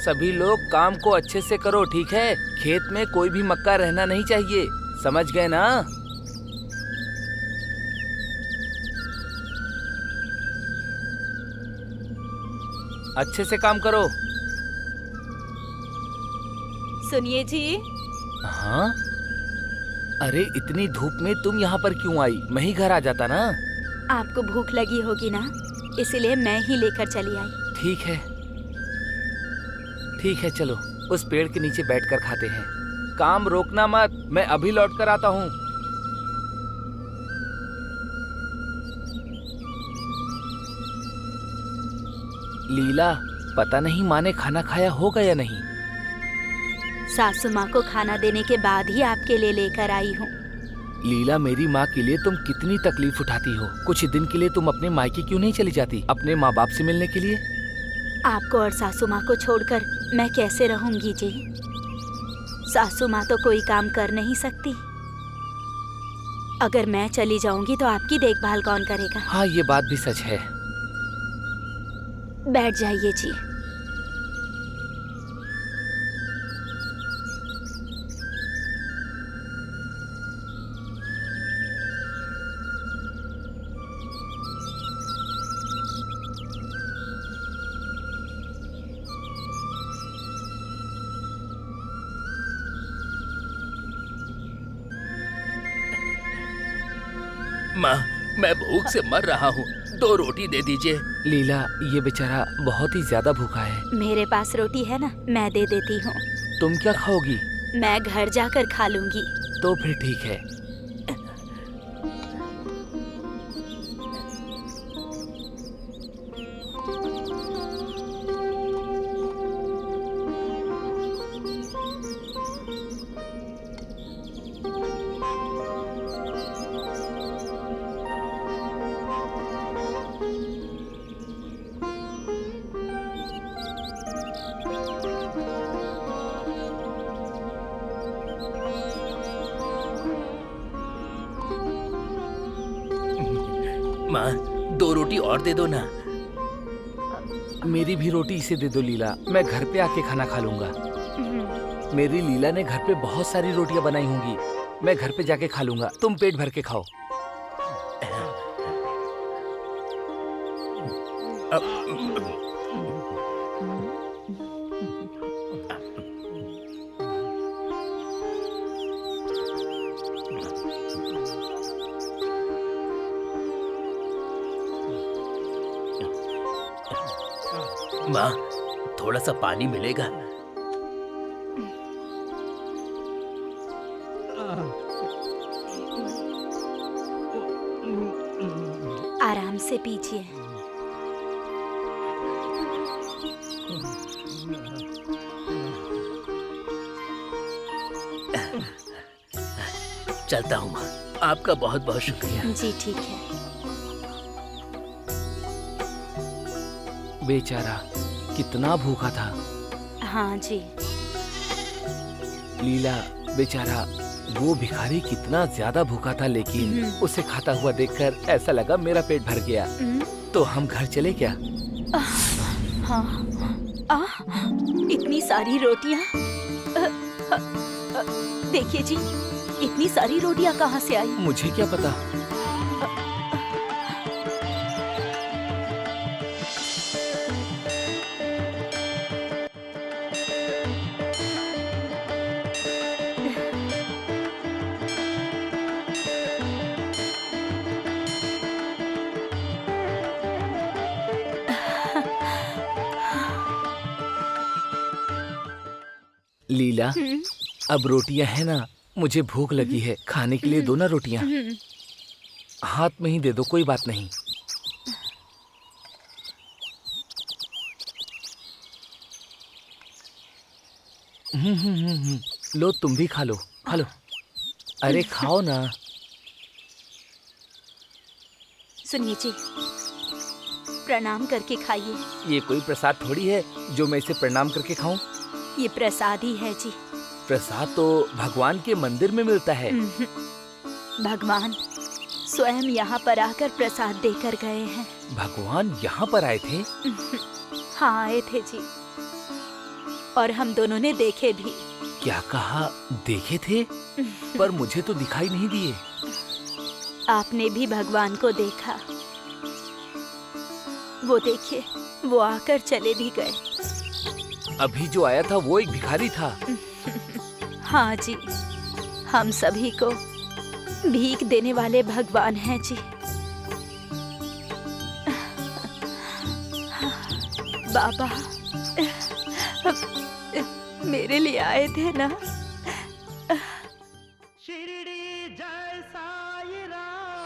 सभी लोग काम को अच्छे से करो, ठीक है? खेत में कोई भी मक्का रहना नहीं चाहिए, समझ गए ना? अच्छे से काम करो। सुनिए जी। हाँ? अरे इतनी धूप में तुम यहाँ पर क्यों आई? मैं ही घर आ जाता ना। आपको भूख लगी होगी ना, इसीलिए मैं ही लेकर चली आई। ठीक है, चलो उस पेड़ के नीचे बैठकर खाते हैं। काम रोकना मत, मैं अभी लौट कर आता हूँ। लीला, पता नहीं माँ ने खाना खाया होगा या नहीं। सासू माँ को खाना देने के बाद ही आपके लिए लेकर आई हूँ। लीला, मेरी माँ के लिए तुम कितनी तकलीफ उठाती हो। कुछ दिन के लिए तुम अपने मायके क्यों नहीं चली जाती, अपने माँ बाप से मिलने के लिए? आपको और सासू माँ को छोड़कर मैं कैसे रहूंगी जी? सासू माँ तो कोई काम कर नहीं सकती। अगर मैं चली जाऊंगी तो आपकी देखभाल कौन करेगा? हाँ, ये बात भी सच है। बैठ जाइए जी। माँ, मैं भूख से मर रहा हूँ, 2 रोटी दे दीजिए। लीला, ये बेचारा बहुत ही ज्यादा भूखा है। मेरे पास रोटी है ना, मैं दे देती हूँ। तुम क्या खाओगी? मैं घर जाकर खा लूंगी। तो फिर ठीक है। माँ, 2 रोटी और दे दो ना। मेरी भी रोटी इसे दे दो लीला, मैं घर पे आके खाना खा लूंगा। मेरी लीला ने घर पे बहुत सारी रोटियां बनाई होंगी, मैं घर पे जाके खा लूंगा। तुम पेट भर के खाओ। माँ, थोड़ा सा पानी मिलेगा? आराम से पीजिए। चलता हूँ माँ, आपका बहुत बहुत शुक्रिया। जी ठीक है। बेचारा कितना भूखा था। हाँ जी। लीला, बेचारा वो भिखारी कितना ज्यादा भूखा था, लेकिन उसे खाता हुआ देखकर ऐसा लगा मेरा पेट भर गया। तो हम घर चले क्या? हाँ। इतनी सारी रोटियां। देखिए जी, इतनी सारी रोटियां कहाँ से आई? मुझे क्या पता। लीला, अब रोटियां है ना, मुझे भूख लगी है, खाने के लिए दो ना रोटियां। हाथ में ही दे दो, कोई बात नहीं। लो, तुम भी खा लो, खा लो। अरे खाओ ना। सुनिए जी, प्रणाम करके खाइए। ये कोई प्रसाद थोड़ी है जो मैं इसे प्रणाम करके खाऊं। ये प्रसाद ही है जी। प्रसाद तो भगवान के मंदिर में मिलता है। भगवान स्वयं यहाँ पर आकर प्रसाद देकर गए हैं। भगवान यहाँ पर आए थे? हाँ, आए थे जी। और हम दोनों ने देखे भी। क्या कहा? देखे थे? पर मुझे तो दिखाई नहीं दिए। आपने भी भगवान को देखा। वो देखिए, वो आकर चले भी गए। अभी जो आया था वो एक भिखारी था। हाँ जी, हम सभी को भीख देने वाले भगवान हैं जी। बाबा मेरे लिए आए थे ना। शिरडी जय साई राम,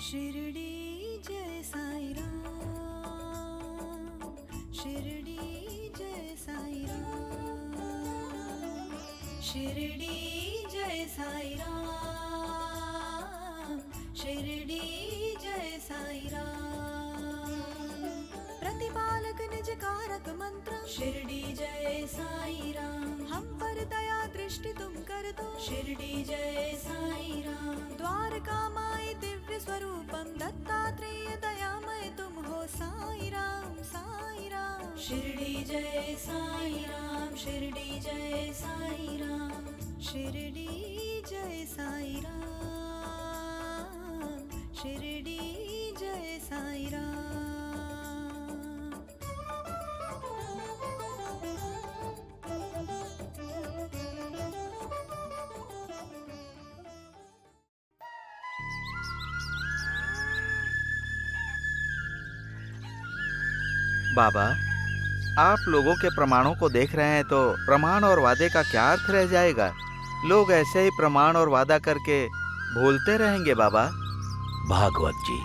शिरडी जय साई राम, शिरडी जय साई राम, शिरडी जय साई राम, शिरडी जय साई राम, प्रतिपालक निज कारक मंत्र शिरडी जय साई राम, हम पर दया दृष्टि तुम कर दो शिरडी जय साई राम, द्वारका माई दिव्य स्वरूपम दत्तात्रेय दयामय तुम हो साई राम, साई राम, शिरडी जय साई राम, शिरडी जय साई राम, शिरडी जय साई राम, शिरडी जय साई राम। बाबा, आप लोगों के प्रमाणों को देख रहे हैं तो प्रमाण और वादे का क्या अर्थ रह जाएगा? लोग ऐसे ही प्रमाण और वादा करके भूलते रहेंगे बाबा। भागवत जी,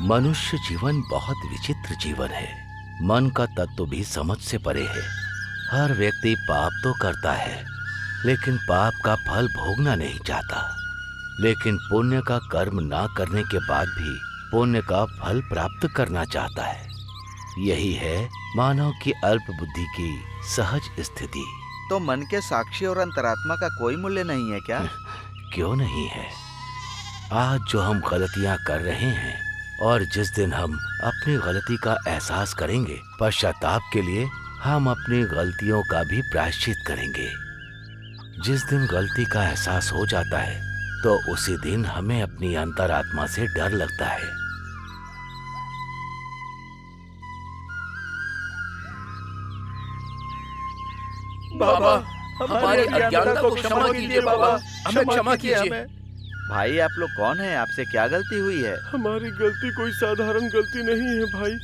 मनुष्य जीवन बहुत विचित्र जीवन है। मन का तत्व भी समझ से परे है। हर व्यक्ति पाप तो करता है, लेकिन पाप का फल भोगना नहीं चाहता। लेकिन पुण्य का कर्म ना करने के बाद भी पुण्य का फल प्राप्त करना चाहता है। यही है मानव की अल्प बुद्धि की सहज स्थिति। तो मन के साक्षी और अंतरात्मा का कोई मूल्य नहीं है क्या? क्यों नहीं है? आज जो हम गलतियां कर रहे हैं और जिस दिन हम अपनी गलती का एहसास करेंगे, पश्चाताप के लिए हम अपनी गलतियों का भी प्रायश्चित करेंगे। जिस दिन गलती का एहसास हो जाता है तो उसी दिन हमें अपनी अंतरात्मा से डर लगता है। बाबा, हमारी अज्ञानता को क्षमा कीजिए बाबा, हमें क्षमा कीजिए। भाई, आप लोग कौन हैं? आपसे क्या गलती हुई है? हमारी गलती कोई साधारण गलती नहीं है भाई।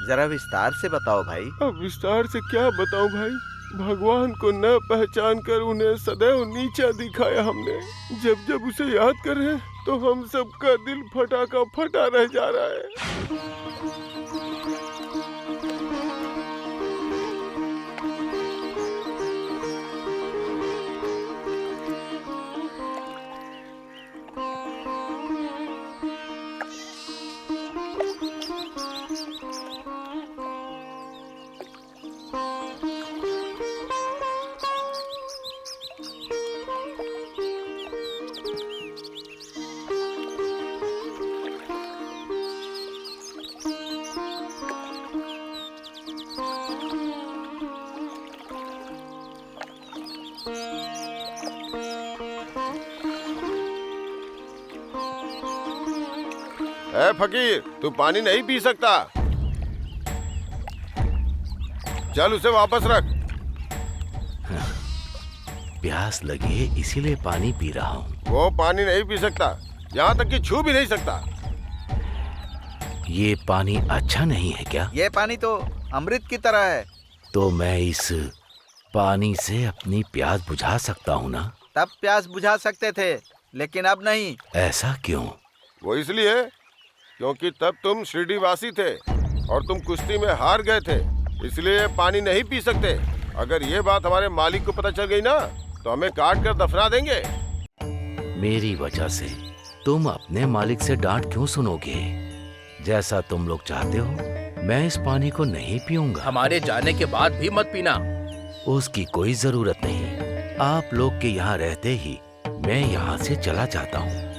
जरा विस्तार से बताओ भाई। अब विस्तार से क्या बताऊं भाई? भगवान को न पहचान कर उन्हें सदैव नीचा दिखाया हमने। जब जब उसे याद कर रहे हैं तो हम सबका दिल फटा का फटा रह जा रहा है। ए फकीर, तू पानी नहीं पी सकता। चल उसे वापस रख। प्यास लगी है इसीलिए पानी पी रहा हूँ। वो पानी नहीं पी सकता, यहाँ तक कि छू भी नहीं सकता। ये पानी अच्छा नहीं है क्या? ये पानी तो अमृत की तरह है। तो मैं इस पानी से अपनी प्यास बुझा सकता हूँ ना? तब प्यास बुझा सकते थे, लेकिन अब नहीं। ऐसा क्यों? वो इसलिए क्योंकि तब तुम शिरडी वासी थे और तुम कुश्ती में हार गए थे, इसलिए पानी नहीं पी सकते। अगर ये बात हमारे मालिक को पता चल गई ना तो हमें काट कर दफना देंगे। मेरी वजह से तुम अपने मालिक से डांट क्यों सुनोगे? जैसा तुम लोग चाहते हो, मैं इस पानी को नहीं पीऊंगा। हमारे जाने के बाद भी मत पीना। उसकी कोई जरूरत नहीं। आप लोग के यहाँ रहते ही मैं यहाँ से चला जाता हूँ।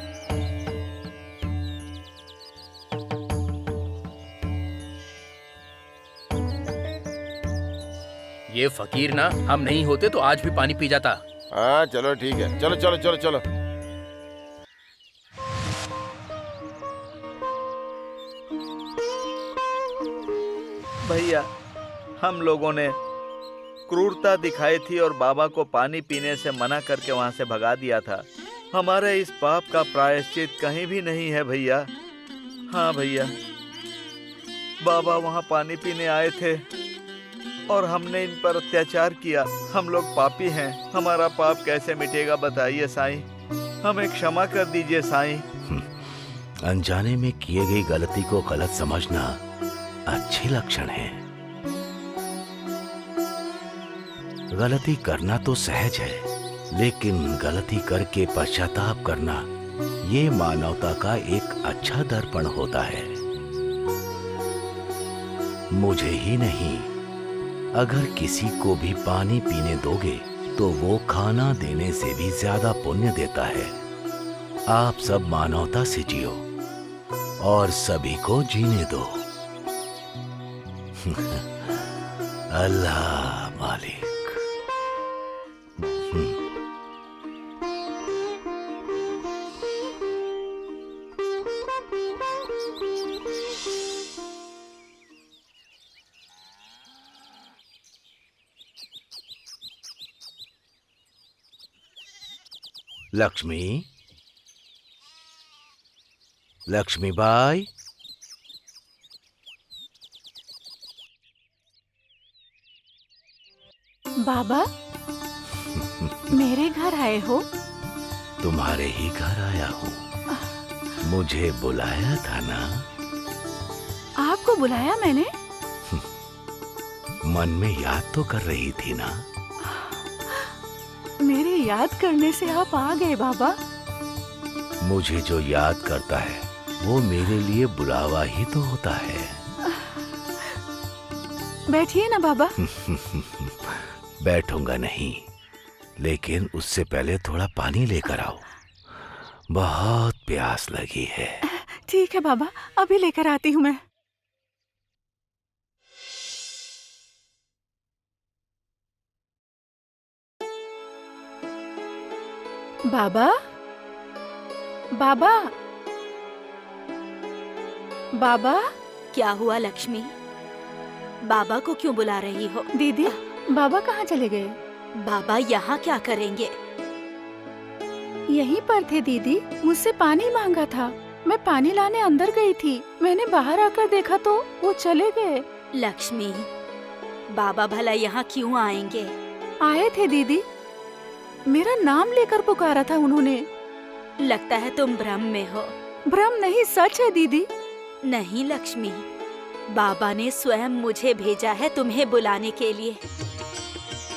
ये फकीर ना, हम नहीं होते तो आज भी पानी पी जाता। हाँ चलो ठीक है, चलो चलो चलो चलो। भैया, हम लोगों ने क्रूरता दिखाई थी और बाबा को पानी पीने से मना करके वहां से भगा दिया था। हमारे इस पाप का प्रायश्चित कहीं भी नहीं है भैया। हाँ भैया, बाबा वहां पानी पीने आए थे और हमने इन पर अत्याचार किया। हम लोग पापी हैं, हमारा पाप कैसे मिटेगा बताइए साईं। हमें क्षमा कर दीजिए साईं। अनजाने में किए गई गलती को गलत समझना अच्छे लक्षण है। गलती करना तो सहज है, लेकिन गलती करके पश्चाताप करना ये मानवता का एक अच्छा दर्पण होता है। मुझे ही नहीं, अगर किसी को भी पानी पीने दोगे तो वो खाना देने से भी ज्यादा पुण्य देता है। आप सब मानवता से जियो और सभी को जीने दो। अल्लाह मालिक। लक्ष्मी, लक्ष्मीबाई, बाबा, मेरे घर आए हो? तुम्हारे ही घर आया हूँ। मुझे बुलाया था ना? आपको बुलाया मैंने? मन में याद तो कर रही थी ना? मेरे याद करने से आप आ गए बाबा। मुझे जो याद करता है वो मेरे लिए बुलावा ही तो होता है। बैठिए ना बाबा। बैठूंगा नहीं, लेकिन उससे पहले थोड़ा पानी लेकर आओ। बहुत प्यास लगी है। ठीक है बाबा, अभी लेकर आती हूँ मैं। बाबा, बाबा, बाबा। क्या हुआ लक्ष्मी? बाबा को क्यों बुला रही हो? दीदी, बाबा कहाँ चले गए? बाबा यहाँ क्या करेंगे? यहीं पर थे दीदी, मुझसे पानी मांगा था। मैं पानी लाने अंदर गई थी, मैंने बाहर आकर देखा तो वो चले गए। लक्ष्मी, बाबा भला यहाँ क्यों आएंगे? आए थे दीदी, मेरा नाम लेकर पुकारा था उन्होंने। लगता है तुम भ्रम में हो। भ्रम नहीं, सच है दीदी। नहीं लक्ष्मी, बाबा ने स्वयं मुझे भेजा है तुम्हें बुलाने के लिए।